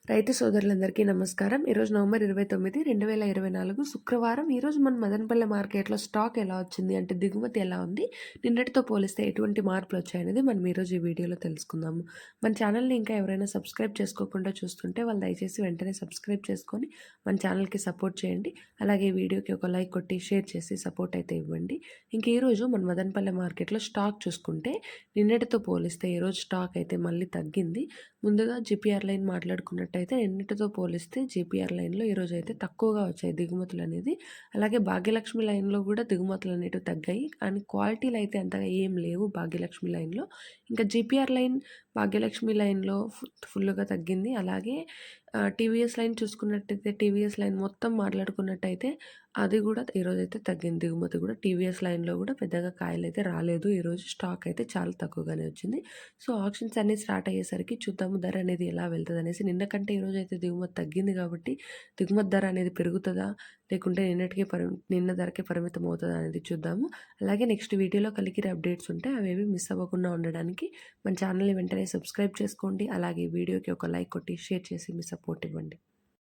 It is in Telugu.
రైతు సోదరులందరికీ నమస్కారం. ఈరోజు నవంబర్ 29, 2024 శుక్రవారం. ఈరోజు మన మదనపల్లె మార్కెట్‌లో స్టాక్ ఎలా వచ్చింది అంటే దిగుమతి ఎలా ఉంది? నిన్నటితో పోలిస్తే ఎటువంటి మార్పులొచ్చాయనేది మనం ఈరోజు ఈ వీడియోలో తెలుసుకుందాము. మన ఛానల్‌ని ఇంకా ఎవరైనా సబ్స్క్రైబ్ చేసుకోకుండా చూస్తుంటే వాళ్ళు దయచేసి వెంటనే సబ్స్క్రైబ్ చేసుకొని మన ఛానల్‌కి సపోర్ట్ చేయండి. అలాగే ఈ వీడియోకి ఒక లైక్ కొట్టి షేర్ చేసి సపోర్ట్ అయితే ఇవ్వండి. ఇంక ఈరోజు మన మదనపల్లె మార్కెట్‌లో స్టాక్ చూసుకుంటే నిన్నటితో పోలిస్తే ఈరోజు స్టాక్ అయితే మళ్ళీ తగ్గింది. ముందుగా జీపీఆర్ లైన్ మాట్లాడుకున్నట్టయితే నిన్నటితో పోలిస్తే జీపీఆర్ లైన్‌లో ఈరోజైతే తక్కువగా వచ్చాయి దిగుమతులనేది. అలాగే భాగ్యలక్ష్మి లైన్‌లో కూడా దిగుమతులనేటివి తగ్గాయి. కానీ క్వాలిటీలు అయితే అంతగా ఏం లేవు భాగ్యలక్ష్మి లైన్‌లో. ఇంకా జీపీఆర్ లైన్, భాగ్యలక్ష్మి లైన్‌లో ఫుల్లుగా తగ్గింది. అలాగే టీవీఎస్ లైన్ చూసుకున్నట్టయితే టీవీఎస్ లైన్ మొత్తం మాట్లాడుకున్నట్టయితే అది కూడా ఈరోజైతే తగ్గింది దిగుమతి కూడా. టీవీఎస్ లైన్‌లో కూడా పెద్దగా కాయలైతే రాలేదు. ఈరోజు స్టాక్ అయితే చాలా తక్కువగానే వచ్చింది. సో, ఆక్షన్స్ అన్నీ స్టార్ట్ అయ్యేసరికి చూద్దాము ధర అనేది ఎలా వెళ్తదనేసి. నిన్న కంటే ఈరోజైతే దిగుమతి తగ్గింది కాబట్టి దిగుమతి ధర అనేది పెరుగుతదా? లేకుంటే నిన్న ధరకే పరిమితం అవుతదా అనేది చూద్దాము. అలాగే నెక్స్ట్ వీడియోలో కలిగిన అప్డేట్స్ ఉంటాయి. అవేవి మిస్ అవ్వకుండా ఉండడానికి మన ఛానల్‌ని వెంటనే సబ్స్క్రైబ్ చేసుకోండి. అలాగే వీడియోకి ఒక లైక్ కొట్టి షేర్ చేసి మీ సపోర్ట్ ఇవ్వండి.